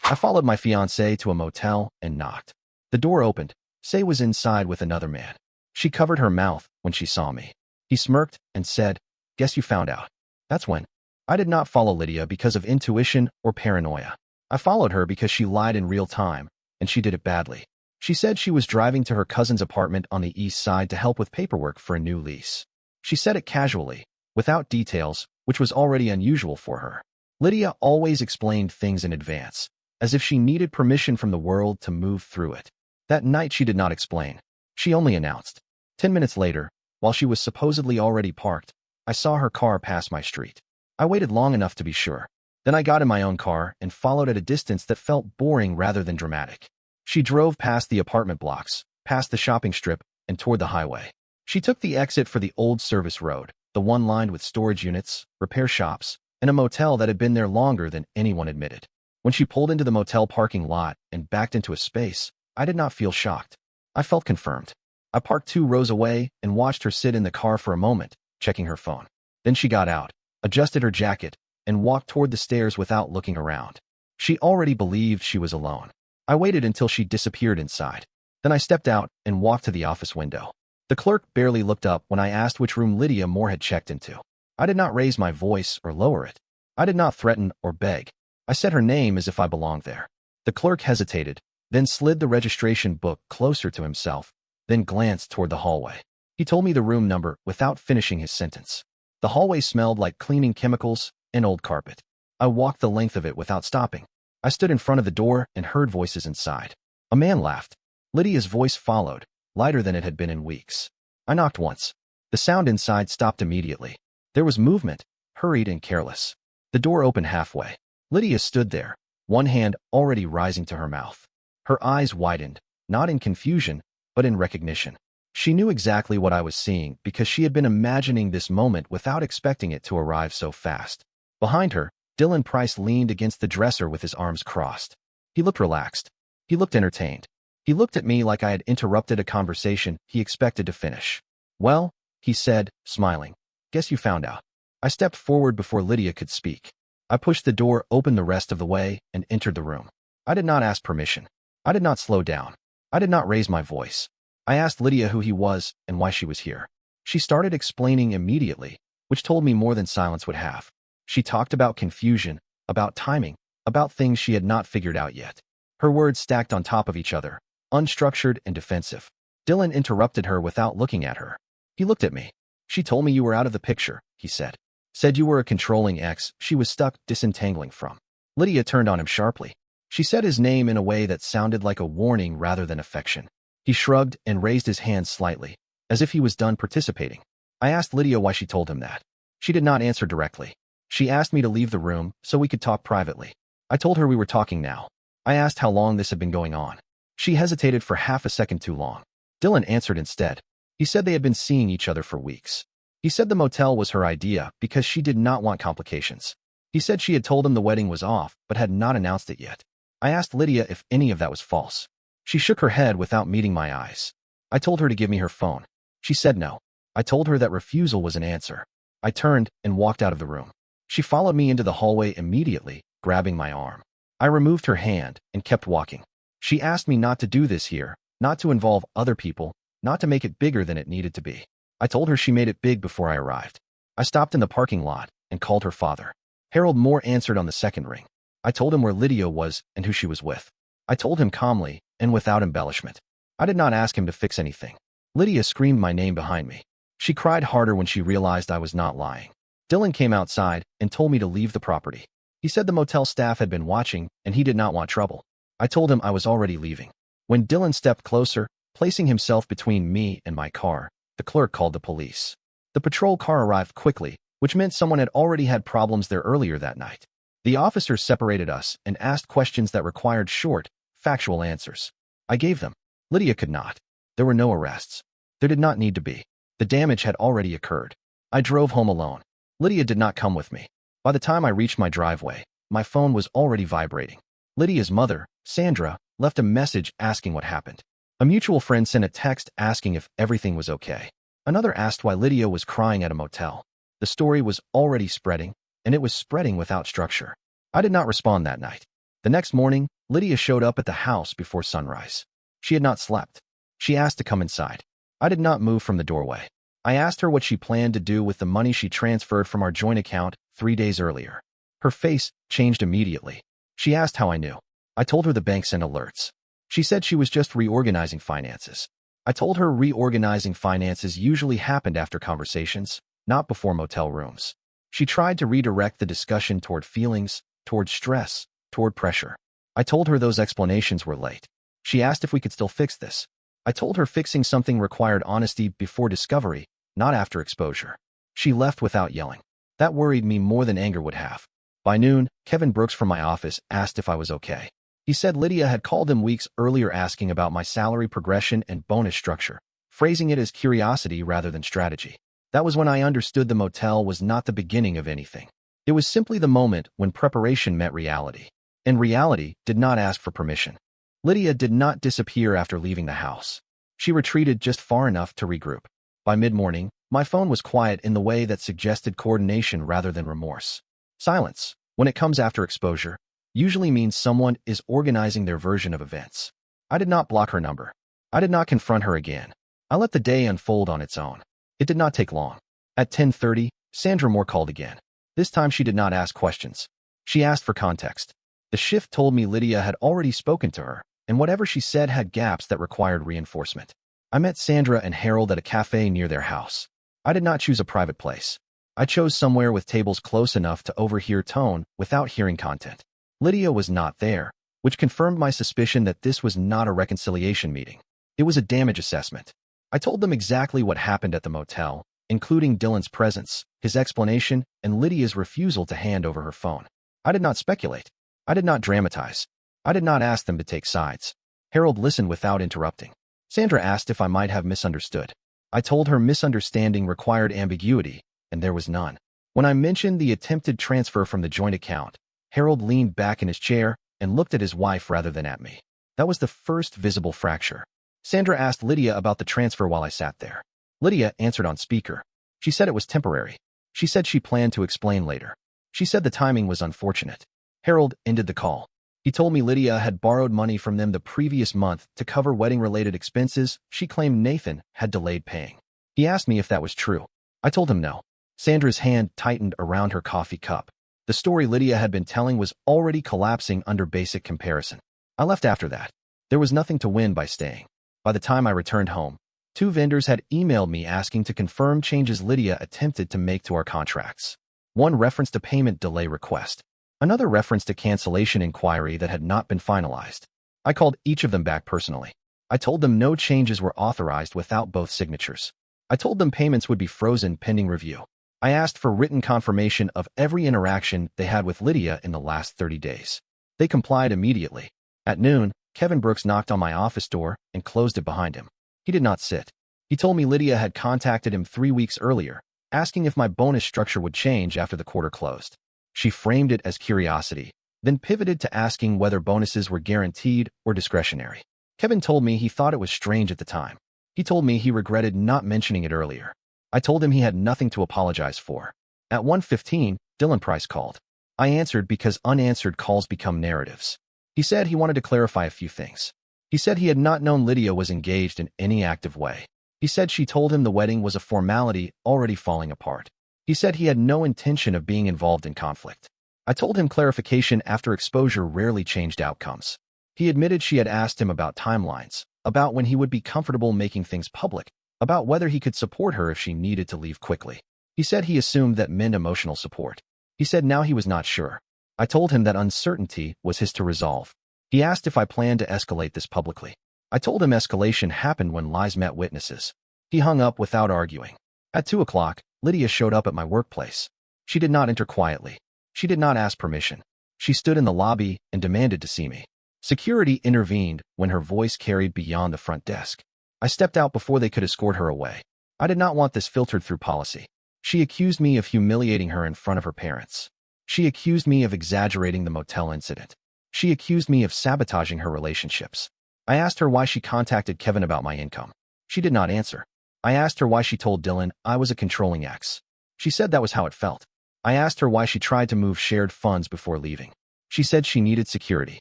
I followed my fiancée to a motel and knocked. The door opened. Say was inside with another man. She covered her mouth when she saw me. He smirked and said, "Guess you found out." That's when. I did not follow Lydia because of intuition or paranoia. I followed her because she lied in real time, and she did it badly. She said she was driving to her cousin's apartment on the east side to help with paperwork for a new lease. She said it casually, without details, which was already unusual for her. Lydia always explained things in advance, as if she needed permission from the world to move through it. That night she did not explain. She only announced. 10 minutes later, while she was supposedly already parked, I saw her car pass my street. I waited long enough to be sure. Then I got in my own car and followed at a distance that felt boring rather than dramatic. She drove past the apartment blocks, past the shopping strip, and toward the highway. She took the exit for the old service road, the one lined with storage units, repair shops, and a motel that had been there longer than anyone admitted. When she pulled into the motel parking lot and backed into a space, I did not feel shocked. I felt confirmed. I parked 2 rows away and watched her sit in the car for a moment, checking her phone. Then she got out, adjusted her jacket, and walked toward the stairs without looking around. She already believed she was alone. I waited until she disappeared inside. Then I stepped out and walked to the office window. The clerk barely looked up when I asked which room Lydia Moore had checked into. I did not raise my voice or lower it. I did not threaten or beg. I said her name as if I belonged there. The clerk hesitated, then slid the registration book closer to himself, then glanced toward the hallway. He told me the room number without finishing his sentence. The hallway smelled like cleaning chemicals and old carpet. I walked the length of it without stopping. I stood in front of the door and heard voices inside. A man laughed. Lydia's voice followed, lighter than it had been in weeks. I knocked once. The sound inside stopped immediately. There was movement, hurried and careless. The door opened halfway. Lydia stood there, one hand already rising to her mouth. Her eyes widened, not in confusion, but in recognition. She knew exactly what I was seeing because she had been imagining this moment without expecting it to arrive so fast. Behind her, Dylan Price leaned against the dresser with his arms crossed. He looked relaxed. He looked entertained. He looked at me like I had interrupted a conversation he expected to finish. "Well," he said, smiling. "Guess you found out." I stepped forward before Lydia could speak. I pushed the door open the rest of the way and entered the room. I did not ask permission. I did not slow down. I did not raise my voice. I asked Lydia who he was and why she was here. She started explaining immediately, which told me more than silence would have. She talked about confusion, about timing, about things she had not figured out yet. Her words stacked on top of each other, unstructured and defensive. Dylan interrupted her without looking at her. He looked at me. "She told me you were out of the picture," he said. "Said you were a controlling ex she was stuck disentangling from." Lydia turned on him sharply. She said his name in a way that sounded like a warning rather than affection. He shrugged and raised his hand slightly, as if he was done participating. I asked Lydia why she told him that. She did not answer directly. She asked me to leave the room so we could talk privately. I told her we were talking now. I asked how long this had been going on. She hesitated for half a second too long. Dylan answered instead. He said they had been seeing each other for weeks. He said the motel was her idea because she did not want complications. He said she had told him the wedding was off but had not announced it yet. I asked Lydia if any of that was false. She shook her head without meeting my eyes. I told her to give me her phone. She said no. I told her that refusal was an answer. I turned and walked out of the room. She followed me into the hallway immediately, grabbing my arm. I removed her hand and kept walking. She asked me not to do this here, not to involve other people, not to make it bigger than it needed to be. I told her she made it big before I arrived. I stopped in the parking lot and called her father. Harold Moore answered on the second ring. I told him where Lydia was and who she was with. I told him calmly and without embellishment. I did not ask him to fix anything. Lydia screamed my name behind me. She cried harder when she realized I was not lying. Dylan came outside and told me to leave the property. He said the motel staff had been watching and he did not want trouble. I told him I was already leaving. When Dylan stepped closer, placing himself between me and my car, the clerk called the police. The patrol car arrived quickly, which meant someone had already had problems there earlier that night. The officers separated us and asked questions that required short, factual answers. I gave them. Lydia could not. There were no arrests. There did not need to be. The damage had already occurred. I drove home alone. Lydia did not come with me. By the time I reached my driveway, my phone was already vibrating. Lydia's mother, Sandra, left a message asking what happened. A mutual friend sent a text asking if everything was okay. Another asked why Lydia was crying at a motel. The story was already spreading, and it was spreading without structure. I did not respond that night. The next morning, Lydia showed up at the house before sunrise. She had not slept. She asked to come inside. I did not move from the doorway. I asked her what she planned to do with the money she transferred from our joint account 3 days earlier. Her face changed immediately. She asked how I knew. I told her the bank sent alerts. She said she was just reorganizing finances. I told her reorganizing finances usually happened after conversations, not before motel rooms. She tried to redirect the discussion toward feelings, toward stress, toward pressure. I told her those explanations were late. She asked if we could still fix this. I told her fixing something required honesty before discovery, not after exposure. She left without yelling. That worried me more than anger would have. By noon, Kevin Brooks from my office asked if I was okay. He said Lydia had called him weeks earlier asking about my salary progression and bonus structure, phrasing it as curiosity rather than strategy. That was when I understood the motel was not the beginning of anything. It was simply the moment when preparation met reality. And reality did not ask for permission. Lydia did not disappear after leaving the house. She retreated just far enough to regroup. By mid-morning, my phone was quiet in the way that suggested coordination rather than remorse. Silence, when it comes after exposure, usually means someone is organizing their version of events. I did not block her number. I did not confront her again. I let the day unfold on its own. It did not take long. At 10:30, Sandra Moore called again. This time she did not ask questions. She asked for context. The shift told me Lydia had already spoken to her, and whatever she said had gaps that required reinforcement. I met Sandra and Harold at a cafe near their house. I did not choose a private place. I chose somewhere with tables close enough to overhear tone without hearing content. Lydia was not there, which confirmed my suspicion that this was not a reconciliation meeting. It was a damage assessment. I told them exactly what happened at the motel, including Dylan's presence, his explanation, and Lydia's refusal to hand over her phone. I did not speculate. I did not dramatize. I did not ask them to take sides. Harold listened without interrupting. Sandra asked if I might have misunderstood. I told her misunderstanding required ambiguity, and there was none. When I mentioned the attempted transfer from the joint account, Harold leaned back in his chair and looked at his wife rather than at me. That was the first visible fracture. Sandra asked Lydia about the transfer while I sat there. Lydia answered on speaker. She said it was temporary. She said she planned to explain later. She said the timing was unfortunate. Harold ended the call. He told me Lydia had borrowed money from them the previous month to cover wedding-related expenses she claimed Nathan had delayed paying. He asked me if that was true. I told him no. Sandra's hand tightened around her coffee cup. The story Lydia had been telling was already collapsing under basic comparison. I left after that. There was nothing to win by staying. By the time I returned home, 2 vendors had emailed me asking to confirm changes Lydia attempted to make to our contracts. One referenced a payment delay request. Another referenced a cancellation inquiry that had not been finalized. I called each of them back personally. I told them no changes were authorized without both signatures. I told them payments would be frozen pending review. I asked for written confirmation of every interaction they had with Lydia in the last 30 days. They complied immediately. At noon, Kevin Brooks knocked on my office door and closed it behind him. He did not sit. He told me Lydia had contacted him 3 weeks earlier, asking if my bonus structure would change after the quarter closed. She framed it as curiosity, then pivoted to asking whether bonuses were guaranteed or discretionary. Kevin told me he thought it was strange at the time. He told me he regretted not mentioning it earlier. I told him he had nothing to apologize for. At 1:15, Dylan Price called. I answered because unanswered calls become narratives. He said he wanted to clarify a few things. He said he had not known Lydia was engaged in any active way. He said she told him the wedding was a formality already falling apart. He said he had no intention of being involved in conflict. I told him clarification after exposure rarely changed outcomes. He admitted she had asked him about timelines, about when he would be comfortable making things public, about whether he could support her if she needed to leave quickly. He said he assumed that meant emotional support. He said now he was not sure. I told him that uncertainty was his to resolve. He asked if I planned to escalate this publicly. I told him escalation happened when lies met witnesses. He hung up without arguing. At 2 o'clock, Lydia showed up at my workplace. She did not enter quietly. She did not ask permission. She stood in the lobby and demanded to see me. Security intervened when her voice carried beyond the front desk. I stepped out before they could escort her away. I did not want this filtered through policy. She accused me of humiliating her in front of her parents. She accused me of exaggerating the motel incident. She accused me of sabotaging her relationships. I asked her why she contacted Kevin about my income. She did not answer. I asked her why she told Dylan I was a controlling ex. She said that was how it felt. I asked her why she tried to move shared funds before leaving. She said she needed security.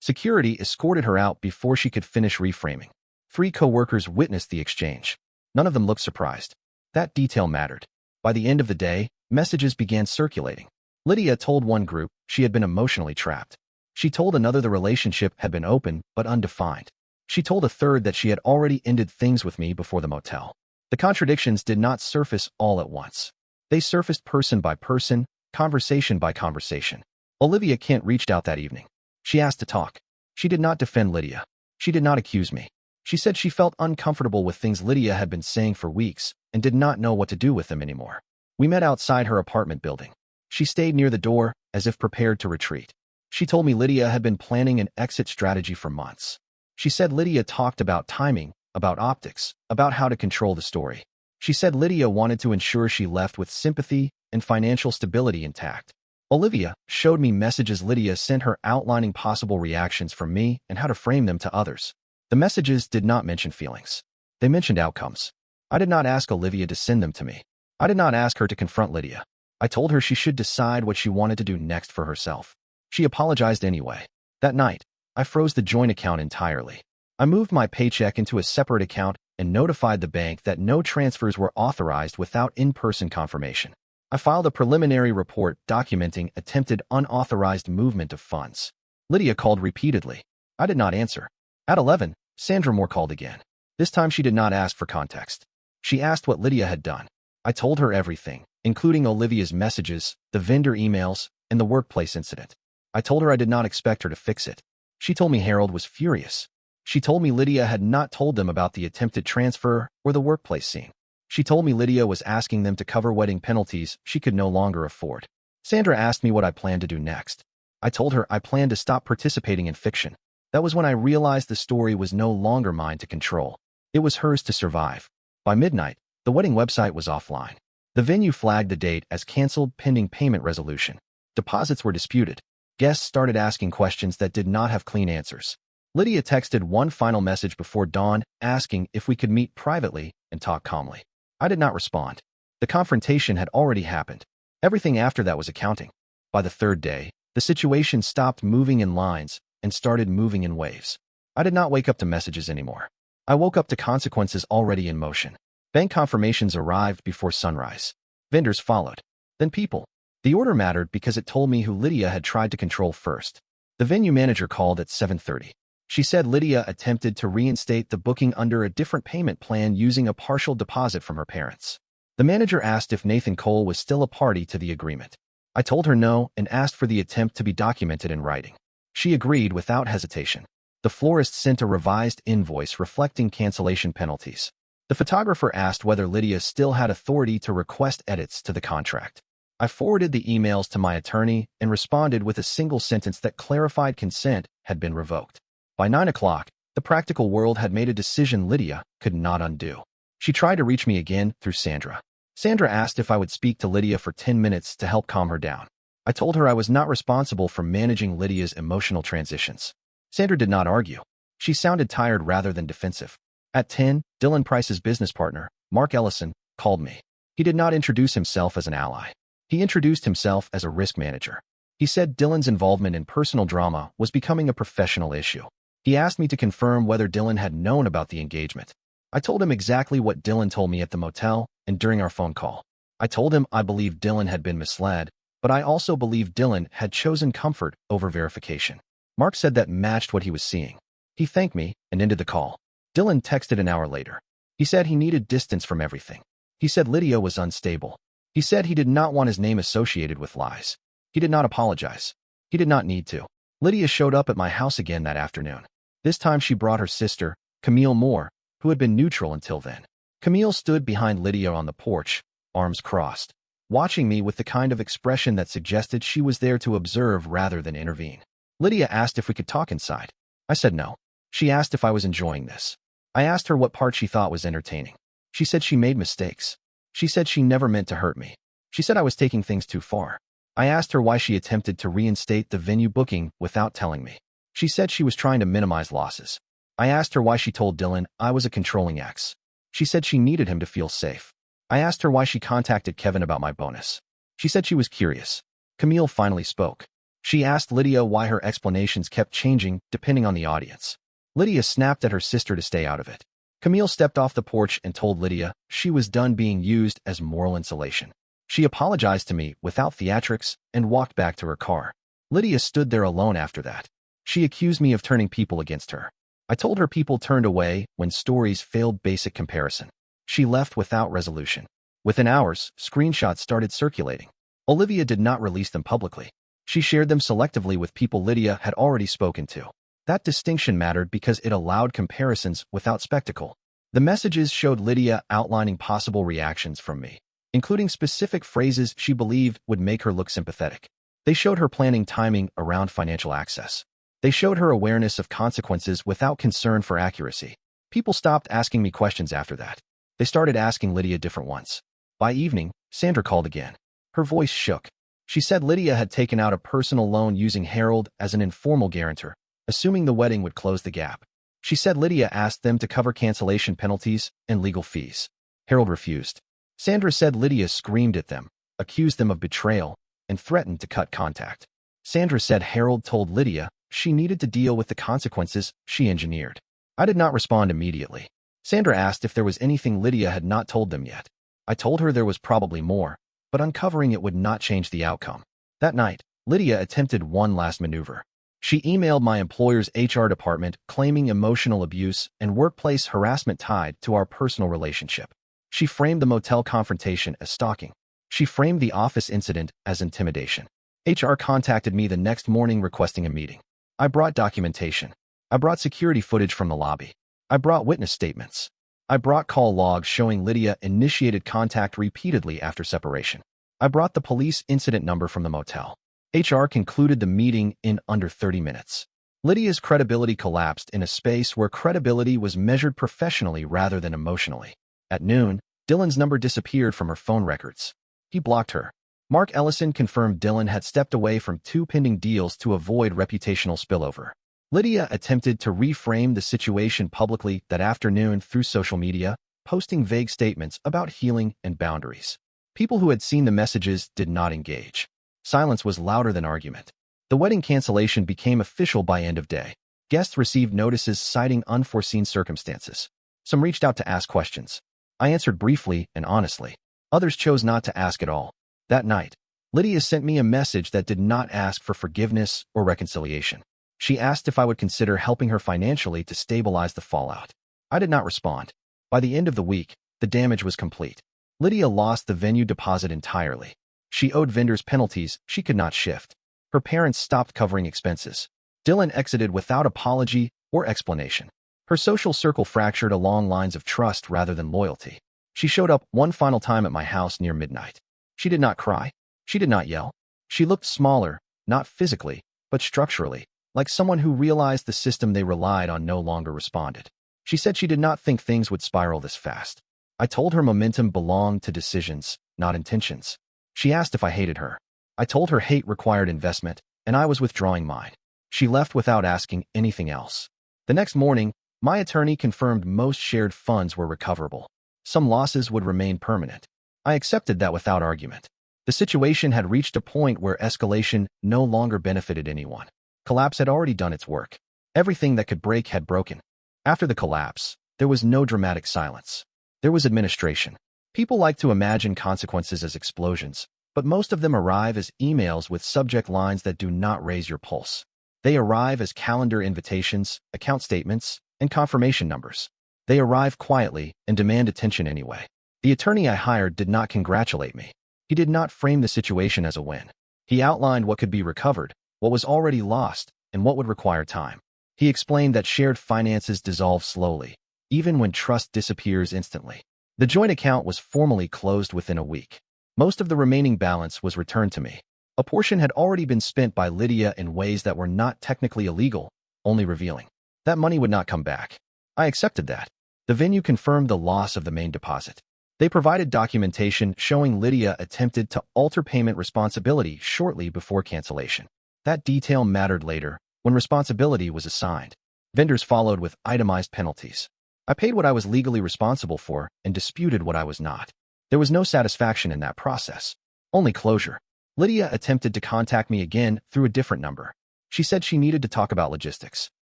Security escorted her out before she could finish reframing. 3 co-workers witnessed the exchange. None of them looked surprised. That detail mattered. By the end of the day, messages began circulating. Lydia told one group she had been emotionally trapped. She told another the relationship had been open but undefined. She told a third that she had already ended things with me before the motel. The contradictions did not surface all at once. They surfaced person by person, conversation by conversation. Olivia Kent reached out that evening. She asked to talk. She did not defend Lydia. She did not accuse me. She said she felt uncomfortable with things Lydia had been saying for weeks and did not know what to do with them anymore. We met outside her apartment building. She stayed near the door, as if prepared to retreat. She told me Lydia had been planning an exit strategy for months. She said Lydia talked about timing, about optics, about how to control the story. She said Lydia wanted to ensure she left with sympathy and financial stability intact. Olivia showed me messages Lydia sent her outlining possible reactions from me and how to frame them to others. The messages did not mention feelings. They mentioned outcomes. I did not ask Olivia to send them to me. I did not ask her to confront Lydia. I told her she should decide what she wanted to do next for herself. She apologized anyway. That night, I froze the joint account entirely. I moved my paycheck into a separate account and notified the bank that no transfers were authorized without in-person confirmation. I filed a preliminary report documenting attempted unauthorized movement of funds. Lydia called repeatedly. I did not answer. At 11, Sandra Moore called again. This time she did not ask for context. She asked what Lydia had done. I told her everything, including Olivia's messages, the vendor emails, and the workplace incident. I told her I did not expect her to fix it. She told me Harold was furious. She told me Lydia had not told them about the attempted transfer or the workplace scene. She told me Lydia was asking them to cover wedding penalties she could no longer afford. Sandra asked me what I planned to do next. I told her I planned to stop participating in fiction. That was when I realized the story was no longer mine to control. It was hers to survive. By midnight, the wedding website was offline. The venue flagged the date as canceled pending payment resolution. Deposits were disputed. Guests started asking questions that did not have clean answers. Lydia texted one final message before dawn, asking if we could meet privately and talk calmly. I did not respond. The confrontation had already happened. Everything after that was accounting. By the third day, the situation stopped moving in lines and started moving in waves. I did not wake up to messages anymore. I woke up to consequences already in motion. Bank confirmations arrived before sunrise. Vendors followed. Then people. The order mattered because it told me who Lydia had tried to control first. The venue manager called at 7:30. She said Lydia attempted to reinstate the booking under a different payment plan using a partial deposit from her parents. The manager asked if Nathan Cole was still a party to the agreement. I told her no and asked for the attempt to be documented in writing. She agreed without hesitation. The florist sent a revised invoice reflecting cancellation penalties. The photographer asked whether Lydia still had authority to request edits to the contract. I forwarded the emails to my attorney and responded with a single sentence that clarified consent had been revoked. By 9 o'clock, the practical world had made a decision Lydia could not undo. She tried to reach me again through Sandra. Sandra asked if I would speak to Lydia for 10 minutes to help calm her down. I told her I was not responsible for managing Lydia's emotional transitions. Sandra did not argue. She sounded tired rather than defensive. At 10, Dylan Price's business partner, Mark Ellison, called me. He did not introduce himself as an ally. He introduced himself as a risk manager. He said Dylan's involvement in personal drama was becoming a professional issue. He asked me to confirm whether Dylan had known about the engagement. I told him exactly what Dylan told me at the motel and during our phone call. I told him I believed Dylan had been misled, but I also believed Dylan had chosen comfort over verification. Mark said that matched what he was seeing. He thanked me and ended the call. Dylan texted an hour later. He said he needed distance from everything. He said Lydia was unstable. He said he did not want his name associated with lies. He did not apologize. He did not need to. Lydia showed up at my house again that afternoon. This time she brought her sister, Camille Moore, who had been neutral until then. Camille stood behind Lydia on the porch, arms crossed, watching me with the kind of expression that suggested she was there to observe rather than intervene. Lydia asked if we could talk inside. I said no. She asked if I was enjoying this. I asked her what part she thought was entertaining. She said she made mistakes. She said she never meant to hurt me. She said I was taking things too far. I asked her why she attempted to reinstate the venue booking without telling me. She said she was trying to minimize losses. I asked her why she told Dylan I was a controlling ex. She said she needed him to feel safe. I asked her why she contacted Kevin about my bonus. She said she was curious. Camille finally spoke. She asked Lydia why her explanations kept changing depending on the audience. Lydia snapped at her sister to stay out of it. Camille stepped off the porch and told Lydia she was done being used as moral insulation. She apologized to me without theatrics and walked back to her car. Lydia stood there alone after that. She accused me of turning people against her. I told her people turned away when stories failed basic comparison. She left without resolution. Within hours, screenshots started circulating. Olivia did not release them publicly. She shared them selectively with people Lydia had already spoken to. That distinction mattered because it allowed comparisons without spectacle. The messages showed Lydia outlining possible reactions from me, including specific phrases she believed would make her look sympathetic. They showed her planning timing around financial access. They showed her awareness of consequences without concern for accuracy. People stopped asking me questions after that. They started asking Lydia different ones. By evening, Sandra called again. Her voice shook. She said Lydia had taken out a personal loan using Harold as an informal guarantor, assuming the wedding would close the gap. She said Lydia asked them to cover cancellation penalties and legal fees. Harold refused. Sandra said Lydia screamed at them, accused them of betrayal, and threatened to cut contact. Sandra said Harold told Lydia she needed to deal with the consequences she engineered. I did not respond immediately. Sandra asked if there was anything Lydia had not told them yet. I told her there was probably more, but uncovering it would not change the outcome. That night, Lydia attempted one last maneuver. She emailed my employer's HR department claiming emotional abuse and workplace harassment tied to our personal relationship. She framed the motel confrontation as stalking. She framed the office incident as intimidation. HR contacted me the next morning requesting a meeting. I brought documentation. I brought security footage from the lobby. I brought witness statements. I brought call logs showing Lydia initiated contact repeatedly after separation. I brought the police incident number from the motel. HR concluded the meeting in under 30 minutes. Lydia's credibility collapsed in a space where credibility was measured professionally rather than emotionally. At noon, Dylan's number disappeared from her phone records. He blocked her. Mark Ellison confirmed Dylan had stepped away from 2 pending deals to avoid reputational spillover. Lydia attempted to reframe the situation publicly that afternoon through social media, posting vague statements about healing and boundaries. People who had seen the messages did not engage. Silence was louder than argument. The wedding cancellation became official by end of day. Guests received notices citing unforeseen circumstances. Some reached out to ask questions. I answered briefly and honestly. Others chose not to ask at all. That night, Lydia sent me a message that did not ask for forgiveness or reconciliation. She asked if I would consider helping her financially to stabilize the fallout. I did not respond. By the end of the week, the damage was complete. Lydia lost the venue deposit entirely. She owed vendors penalties she could not shift. Her parents stopped covering expenses. Dylan exited without apology or explanation. Her social circle fractured along lines of trust rather than loyalty. She showed up one final time at my house near midnight. She did not cry. She did not yell. She looked smaller, not physically, but structurally, like someone who realized the system they relied on no longer responded. She said she did not think things would spiral this fast. I told her momentum belonged to decisions, not intentions. She asked if I hated her. I told her hate required investment, and I was withdrawing mine. She left without asking anything else. The next morning, my attorney confirmed most shared funds were recoverable. Some losses would remain permanent. I accepted that without argument. The situation had reached a point where escalation no longer benefited anyone. Collapse had already done its work. Everything that could break had broken. After the collapse, there was no dramatic silence. There was administration. People like to imagine consequences as explosions, but most of them arrive as emails with subject lines that do not raise your pulse. They arrive as calendar invitations, account statements, and confirmation numbers. They arrive quietly and demand attention anyway. The attorney I hired did not congratulate me. He did not frame the situation as a win. He outlined what could be recovered, what was already lost, and what would require time. He explained that shared finances dissolve slowly, even when trust disappears instantly. The joint account was formally closed within a week. Most of the remaining balance was returned to me. A portion had already been spent by Lydia in ways that were not technically illegal, only revealing. That money would not come back. I accepted that. The venue confirmed the loss of the main deposit. They provided documentation showing Lydia attempted to alter payment responsibility shortly before cancellation. That detail mattered later, when responsibility was assigned. Vendors followed with itemized penalties. I paid what I was legally responsible for and disputed what I was not. There was no satisfaction in that process. Only closure. Lydia attempted to contact me again through a different number. She said she needed to talk about logistics.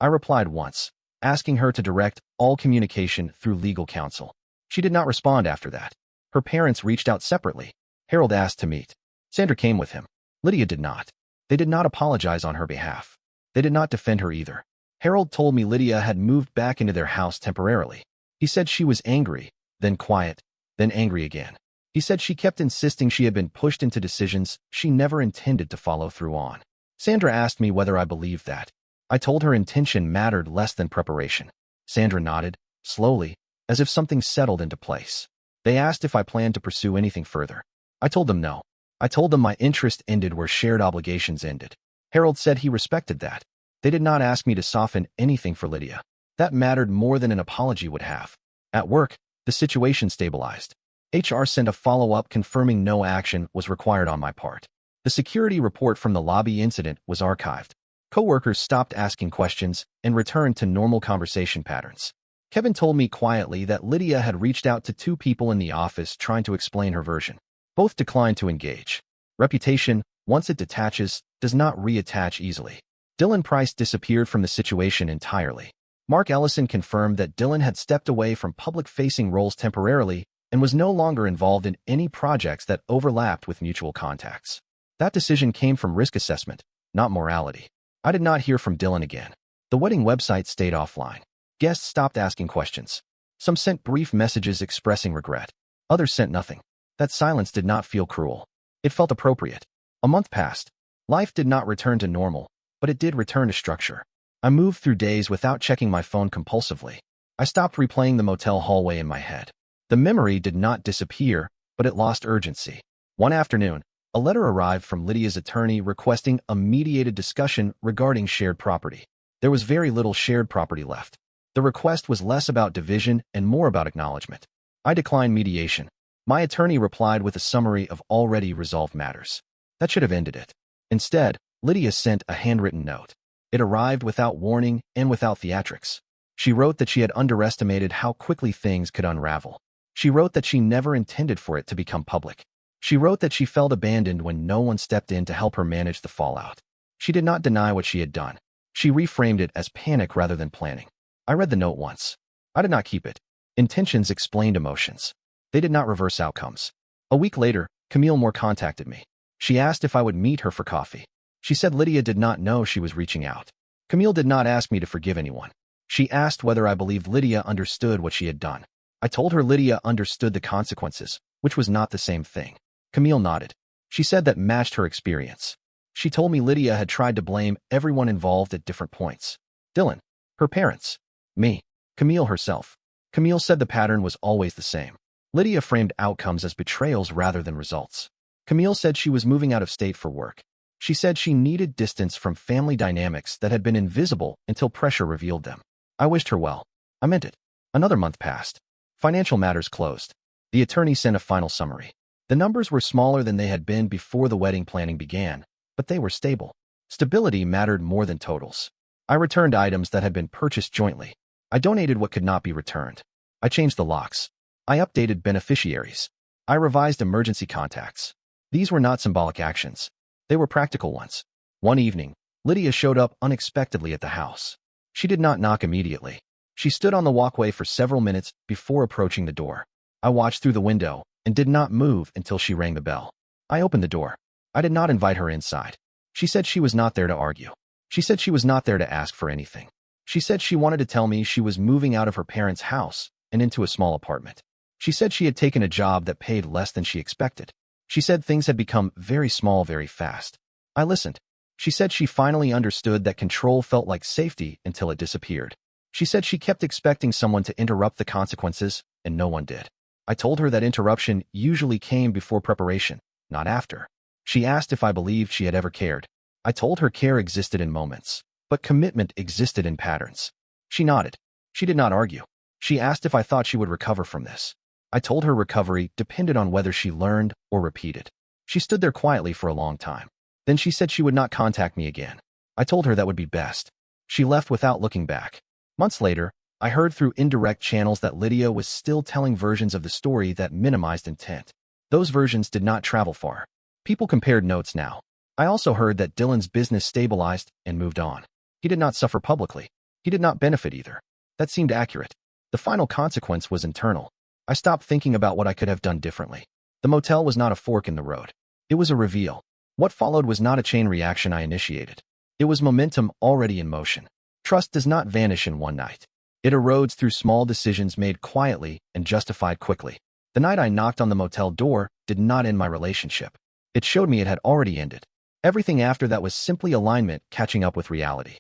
I replied once, asking her to direct all communication through legal counsel. She did not respond after that. Her parents reached out separately. Harold asked to meet. Sandra came with him. Lydia did not. They did not apologize on her behalf. They did not defend her either. Harold told me Lydia had moved back into their house temporarily. He said she was angry, then quiet, then angry again. He said she kept insisting she had been pushed into decisions she never intended to follow through on. Sandra asked me whether I believed that. I told her intention mattered less than preparation. Sandra nodded, slowly, as if something settled into place. They asked if I planned to pursue anything further. I told them no. I told them my interest ended where shared obligations ended. Harold said he respected that. They did not ask me to soften anything for Lydia. That mattered more than an apology would have. At work, the situation stabilized. HR sent a follow-up confirming no action was required on my part. The security report from the lobby incident was archived. Coworkers stopped asking questions and returned to normal conversation patterns. Kevin told me quietly that Lydia had reached out to 2 people in the office trying to explain her version. Both declined to engage. Reputation, once it detaches, does not reattach easily. Dylan Price disappeared from the situation entirely. Mark Ellison confirmed that Dylan had stepped away from public-facing roles temporarily and was no longer involved in any projects that overlapped with mutual contacts. That decision came from risk assessment, not morality. I did not hear from Dylan again. The wedding website stayed offline. Guests stopped asking questions. Some sent brief messages expressing regret. Others sent nothing. That silence did not feel cruel. It felt appropriate. A month passed. Life did not return to normal, but it did return to structure. I moved through days without checking my phone compulsively. I stopped replaying the motel hallway in my head. The memory did not disappear, but it lost urgency. One afternoon, a letter arrived from Lydia's attorney requesting a mediated discussion regarding shared property. There was very little shared property left. The request was less about division and more about acknowledgement. I declined mediation. My attorney replied with a summary of already resolved matters. That should have ended it. Instead, Lydia sent a handwritten note. It arrived without warning and without theatrics. She wrote that she had underestimated how quickly things could unravel. She wrote that she never intended for it to become public. She wrote that she felt abandoned when no one stepped in to help her manage the fallout. She did not deny what she had done. She reframed it as panic rather than planning. I read the note once. I did not keep it. Intentions explained emotions. They did not reverse outcomes. A week later, Camille Moore contacted me. She asked if I would meet her for coffee. She said Lydia did not know she was reaching out. Camille did not ask me to forgive anyone. She asked whether I believed Lydia understood what she had done. I told her Lydia understood the consequences, which was not the same thing. Camille nodded. She said that matched her experience. She told me Lydia had tried to blame everyone involved at different points. Dylan, her parents, me, Camille herself. Camille said the pattern was always the same. Lydia framed outcomes as betrayals rather than results. Camille said she was moving out of state for work. She said she needed distance from family dynamics that had been invisible until pressure revealed them. I wished her well. I meant it. Another month passed. Financial matters closed. The attorney sent a final summary. The numbers were smaller than they had been before the wedding planning began, but they were stable. Stability mattered more than totals. I returned items that had been purchased jointly. I donated what could not be returned. I changed the locks. I updated beneficiaries. I revised emergency contacts. These were not symbolic actions. They were practical ones. One evening, Lydia showed up unexpectedly at the house. She did not knock immediately. She stood on the walkway for several minutes before approaching the door. I watched through the window and did not move until she rang the bell. I opened the door. I did not invite her inside. She said she was not there to argue. She said she was not there to ask for anything. She said she wanted to tell me she was moving out of her parents' house and into a small apartment. She said she had taken a job that paid less than she expected. She said things had become very small very fast. I listened. She said she finally understood that control felt like safety until it disappeared. She said she kept expecting someone to interrupt the consequences, and no one did. I told her that interruption usually came before preparation, not after. She asked if I believed she had ever cared. I told her care existed in moments, but commitment existed in patterns. She nodded. She did not argue. She asked if I thought she would recover from this. I told her recovery depended on whether she learned or repeated. She stood there quietly for a long time. Then she said she would not contact me again. I told her that would be best. She left without looking back. Months later, I heard through indirect channels that Lydia was still telling versions of the story that minimized intent. Those versions did not travel far. People compared notes now. I also heard that Dylan's business stabilized and moved on. He did not suffer publicly. He did not benefit either. That seemed accurate. The final consequence was internal. I stopped thinking about what I could have done differently. The motel was not a fork in the road. It was a reveal. What followed was not a chain reaction I initiated. It was momentum already in motion. Trust does not vanish in one night. It erodes through small decisions made quietly and justified quickly. The night I knocked on the motel door did not end my relationship. It showed me it had already ended. Everything after that was simply alignment catching up with reality.